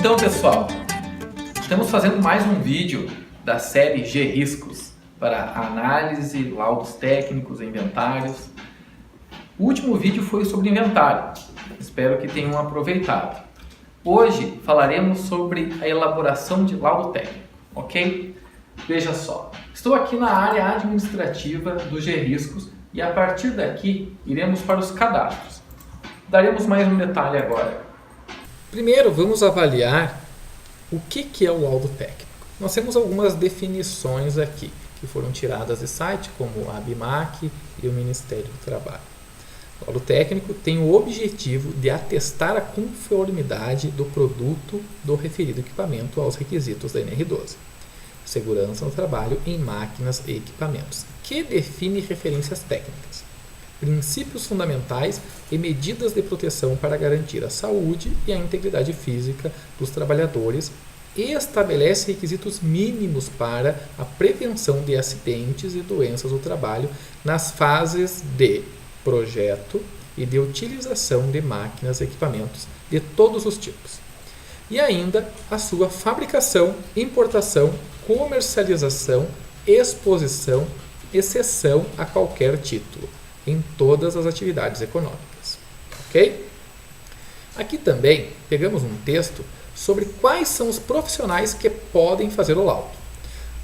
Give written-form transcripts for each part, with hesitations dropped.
Então, pessoal, estamos fazendo mais um vídeo da série G-Riscos para análise, laudos técnicos, inventários. O último vídeo foi sobre inventário, espero que tenham aproveitado. Hoje falaremos sobre a elaboração de laudo técnico, ok? Veja só, estou aqui na área administrativa do G-Riscos e a partir daqui iremos para os cadastros. Daremos mais um detalhe agora. Primeiro vamos avaliar o que é o laudo técnico. Nós temos algumas definições aqui que foram tiradas de site como a ABMAC e o Ministério do Trabalho. O laudo técnico tem o objetivo de atestar a conformidade do produto do referido equipamento aos requisitos da NR12. Segurança no trabalho em máquinas e equipamentos, que define referências técnicas, princípios fundamentais e medidas de proteção para garantir a saúde e a integridade física dos trabalhadores e estabelece requisitos mínimos para a prevenção de acidentes e doenças do trabalho nas fases de projeto e de utilização de máquinas e equipamentos de todos os tipos. E ainda a sua fabricação, importação, comercialização, exposição e cessão a qualquer título, em todas as atividades econômicas. Ok? Aqui também pegamos um texto sobre quais são os profissionais que podem fazer o laudo.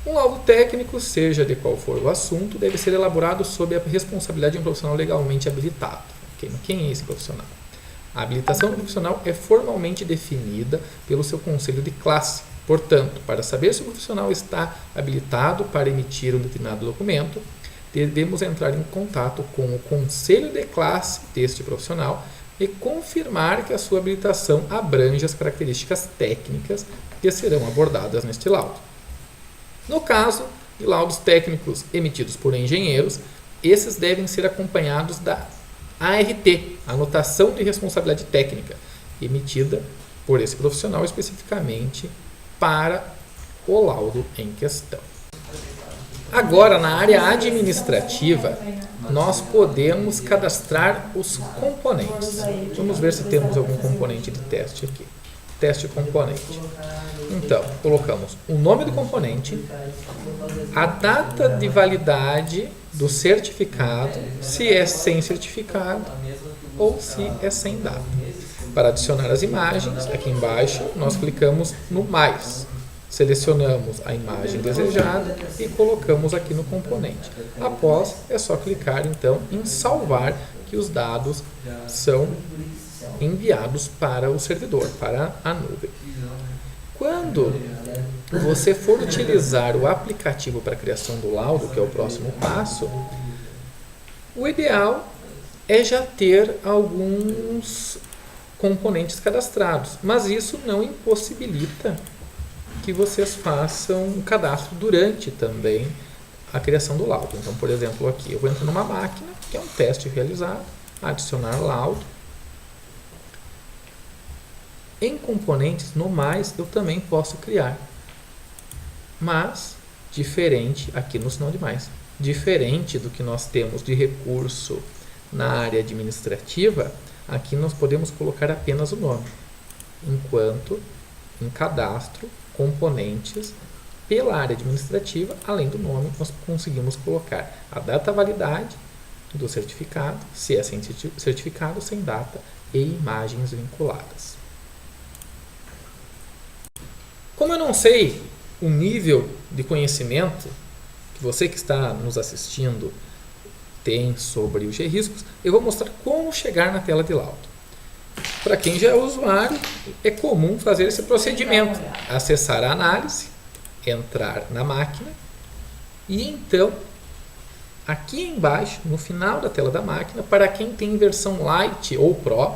Um laudo técnico, seja de qual for o assunto, deve ser elaborado sob a responsabilidade de um profissional legalmente habilitado. Okay? Quem é esse profissional? A habilitação do profissional é formalmente definida pelo seu conselho de classe. Portanto, para saber se o profissional está habilitado para emitir um determinado documento, devemos entrar em contato com o conselho de classe deste profissional e confirmar que a sua habilitação abrange as características técnicas que serão abordadas neste laudo. No caso de laudos técnicos emitidos por engenheiros, esses devem ser acompanhados da ART, Anotação de Responsabilidade Técnica, emitida por esse profissional especificamente para o laudo em questão. Agora, na área administrativa, nós podemos cadastrar os componentes. Vamos ver se temos algum componente de teste aqui. Teste componente. Então, colocamos o nome do componente, a data de validade do certificado, se é sem certificado ou se é sem data. Para adicionar as imagens, aqui embaixo, nós clicamos no mais. Selecionamos a imagem desejada e colocamos aqui no componente. Após, é só clicar então em salvar, que os dados são enviados para o servidor, para a nuvem. Quando você for utilizar o aplicativo para a criação do laudo, que é o próximo passo, o ideal é já ter alguns componentes cadastrados, mas isso não impossibilita que vocês façam um cadastro durante também a criação do laudo. Então, por exemplo, aqui eu vou entrar numa máquina, que é um teste realizado, adicionar laudo. Em componentes, no mais, eu também posso criar, mas diferente aqui no sinal de mais. Diferente do que nós temos de recurso na área administrativa, aqui nós podemos colocar apenas o nome, enquanto em cadastro, componentes, pela área administrativa, além do nome, nós conseguimos colocar a data validade do certificado, se é sem certificado, sem data, e imagens vinculadas. Como eu não sei o nível de conhecimento que você que está nos assistindo tem sobre o G-Riscos, eu vou mostrar como chegar na tela de laudo. Para quem já é usuário, é comum fazer esse procedimento. Acessar a análise, entrar na máquina e então, aqui embaixo, no final da tela da máquina, para quem tem versão Lite ou Pro,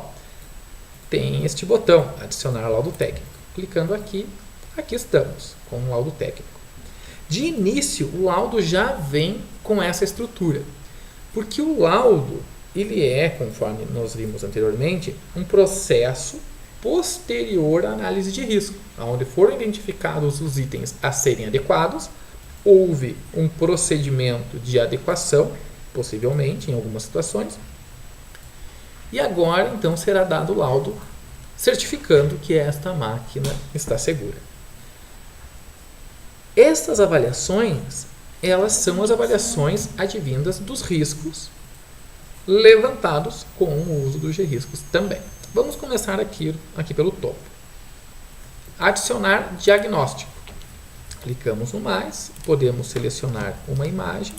tem este botão, adicionar laudo técnico. Clicando aqui, aqui estamos com o laudo técnico. De início, o laudo já vem com essa estrutura, porque o laudo ele é, conforme nós vimos anteriormente, um processo posterior à análise de risco, onde foram identificados os itens a serem adequados, houve um procedimento de adequação, possivelmente em algumas situações, e agora então será dado o laudo certificando que esta máquina está segura. Estas avaliações, elas são as avaliações advindas dos riscos levantados com o uso dos G-riscos também. Vamos começar aqui pelo topo. Adicionar diagnóstico. Clicamos no mais, podemos selecionar uma imagem,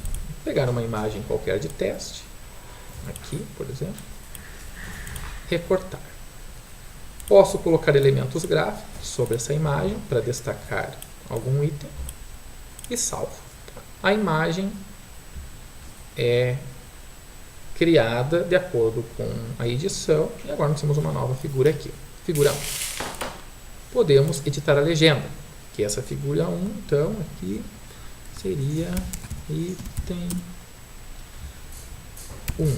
pegar uma imagem qualquer de teste, aqui, por exemplo, recortar. Posso colocar elementos gráficos sobre essa imagem para destacar algum item e salvo. A imagem é criada de acordo com a edição e agora nós temos uma nova figura aqui. Figura 1. Podemos editar a legenda, que essa figura 1, então, aqui seria item 1,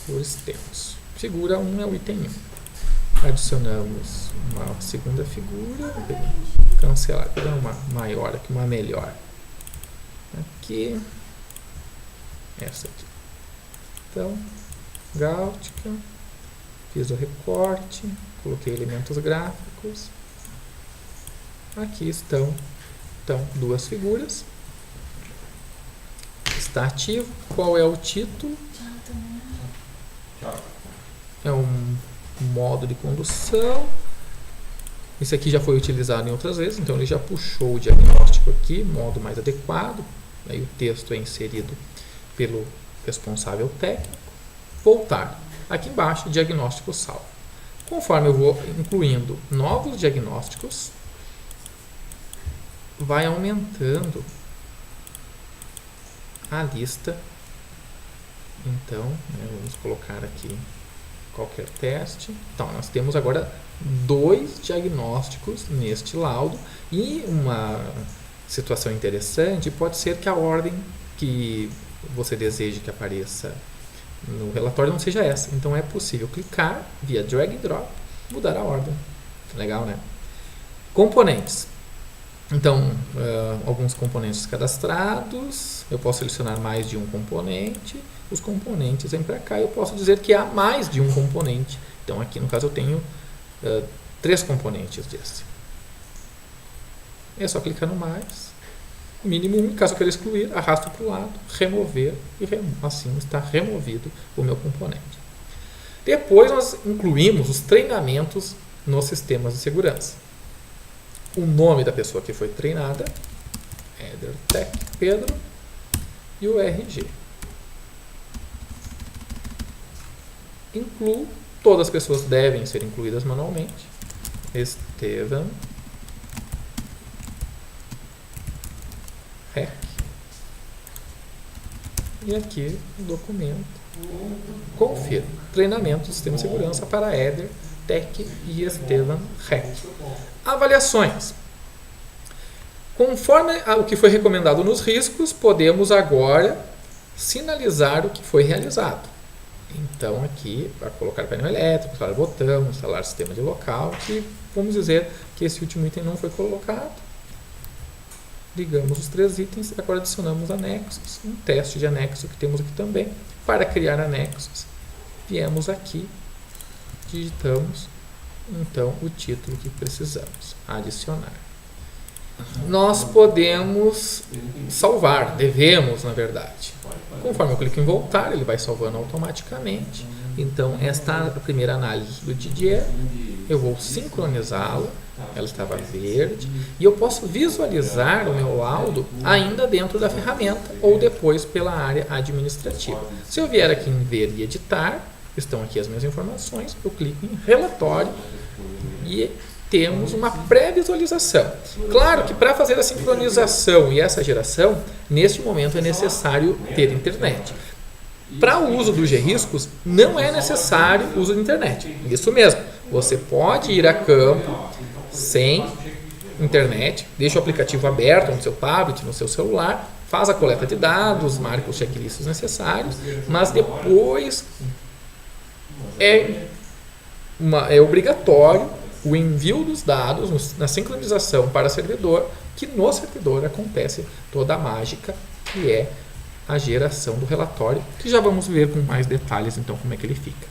por extenso. Figura 1 é o item 1. Adicionamos uma segunda figura, cancelar, pegar uma maior aqui, uma melhor. Aqui, essa aqui. Então, Gáutica, fiz o recorte, coloquei elementos gráficos. Aqui estão duas figuras. Está ativo. Qual é o título? É um modo de condução. Esse aqui já foi utilizado em outras vezes, então ele já puxou o diagnóstico aqui, modo mais adequado. Aí o texto é inserido pelo responsável técnico. Voltar. Aqui embaixo, diagnóstico salvo. Conforme eu vou incluindo novos diagnósticos, vai aumentando a lista. Então, vamos colocar aqui qualquer teste. Então, nós temos agora 2 diagnósticos neste laudo e uma situação interessante pode ser que a ordem que você deseja que apareça no relatório não seja essa. Então, é possível clicar via drag and drop, mudar a ordem. Legal, né? Componentes. Então, alguns componentes cadastrados, eu posso selecionar mais de um componente, os componentes vêm para cá e eu posso dizer que há mais de um componente. Então, aqui no caso eu tenho 3 componentes desse. É só clicar no mais, mínimo 1, caso eu queira excluir, arrasto para o lado, remover e assim está removido o meu componente. Depois nós incluímos os treinamentos nos sistemas de segurança. O nome da pessoa que foi treinada, EtherTech Pedro, e o RG. Incluo, todas as pessoas devem ser incluídas manualmente. Estevam Rec. E aqui o documento. Confirmo. Treinamento do sistema de segurança para EtherTech e Estevam Rec. Avaliações. Conforme o que foi recomendado nos riscos, podemos agora sinalizar o que foi realizado. Então, aqui, para colocar painel elétrico, instalar botão, instalar sistema de lockout, vamos dizer que esse último item não foi colocado. Ligamos os 3 itens e agora adicionamos anexos, um teste de anexo que temos aqui também. Para criar anexos, viemos aqui, digitamos então o título que precisamos, adicionar. Nós podemos salvar, devemos na verdade. Conforme eu clico em voltar, ele vai salvando automaticamente. Então, esta é a primeira análise do Didier. Eu vou sincronizá-la, ela estava verde, e eu posso visualizar o meu laudo ainda dentro da ferramenta ou depois pela área administrativa. Se eu vier aqui em ver e editar, estão aqui as minhas informações, eu clico em relatório e temos uma pré-visualização. Claro que para fazer a sincronização e essa geração, neste momento é necessário ter internet. Para o uso do G-Riscos, não é necessário o uso de internet. Isso mesmo, você pode ir a campo sem internet, deixa o aplicativo aberto no seu tablet, no seu celular, faz a coleta de dados, marca os checklists necessários, mas depois é obrigatório o envio dos dados na sincronização para servidor, que no servidor acontece toda a mágica, que é a geração do relatório, que já vamos ver com mais detalhes então como é que ele fica.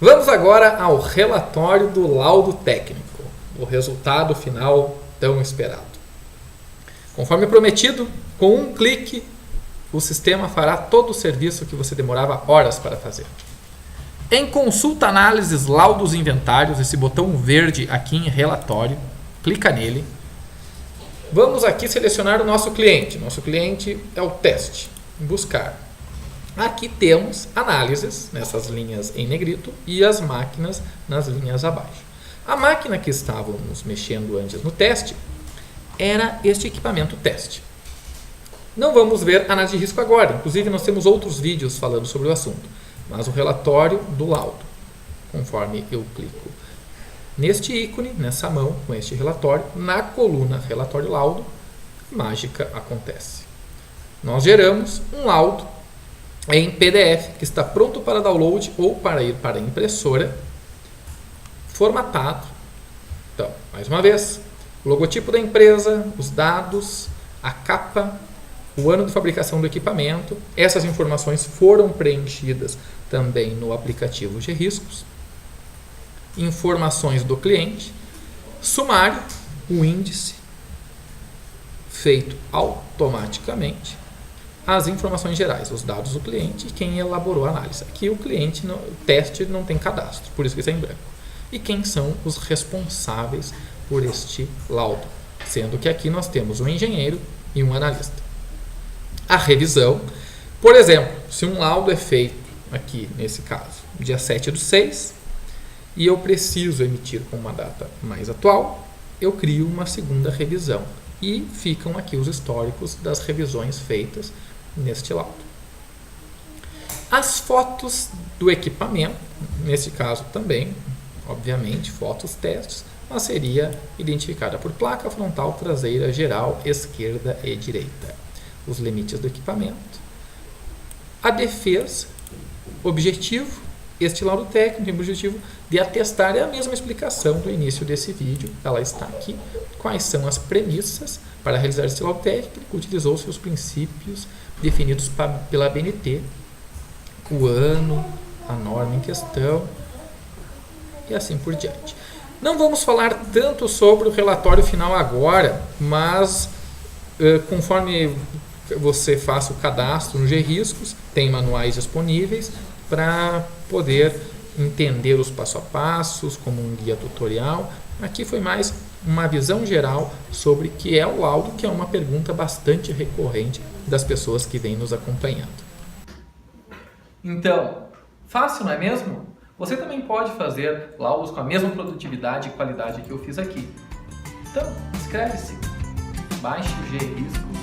Vamos agora ao relatório do laudo técnico, o resultado final tão esperado. Conforme prometido, com um clique, o sistema fará todo o serviço que você demorava horas para fazer. Em Consulta Análises Laudos e Inventários, esse botão verde aqui em Relatório, clica nele. Vamos aqui selecionar o nosso cliente. Nosso cliente é o teste. Buscar. Aqui temos análises, nessas linhas em negrito, e as máquinas nas linhas abaixo. A máquina que estávamos mexendo antes no teste era este equipamento teste. Não vamos ver análise de risco agora, inclusive nós temos outros vídeos falando sobre o assunto, mas o relatório do laudo. Conforme eu clico neste ícone, nessa mão, com este relatório, na coluna relatório laudo, mágica acontece. Nós geramos um laudo em PDF que está pronto para download ou para ir para a impressora, formatado. Então, mais uma vez, o logotipo da empresa, os dados, a capa, o ano de fabricação do equipamento. Essas informações foram preenchidas também no aplicativo G-Riscos. Informações do cliente, sumário, o índice feito automaticamente, as informações gerais, os dados do cliente e quem elaborou a análise. Aqui o cliente, o teste não tem cadastro, por isso que está em branco. E quem são os responsáveis por este laudo, sendo que aqui nós temos um engenheiro e um analista. A revisão, por exemplo, se um laudo é feito aqui, nesse caso, dia 7/6, e eu preciso emitir com uma data mais atual, eu crio uma segunda revisão e ficam aqui os históricos das revisões feitas neste laudo. As fotos do equipamento, nesse caso também, obviamente, fotos testes, mas seria identificada por placa frontal, traseira, geral, esquerda e direita. Os limites do equipamento. A defesa, objetivo, este laudo técnico tem o objetivo de atestar, é a mesma explicação do início desse vídeo, ela está aqui. Quais são as premissas para realizar este laudo técnico? Utilizou-se os princípios definidos pela ABNT, o ano, a norma em questão e assim por diante. Não vamos falar tanto sobre o relatório final agora, mas conforme você faça o cadastro no G-Riscos, tem manuais disponíveis para poder entender os passo a passos, como um guia tutorial. Aqui foi mais uma visão geral sobre o que é o laudo, que é uma pergunta bastante recorrente das pessoas que vêm nos acompanhando. Então, fácil, não é mesmo? Você também pode fazer laudos com a mesma produtividade e qualidade que eu fiz aqui. Então, inscreve-se, baixe o G-Riscos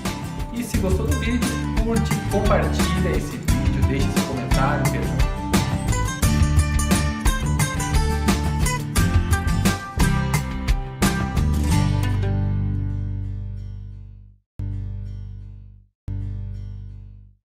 e se gostou do vídeo, curte, compartilha esse vídeo, deixe seu comentário, pergunta.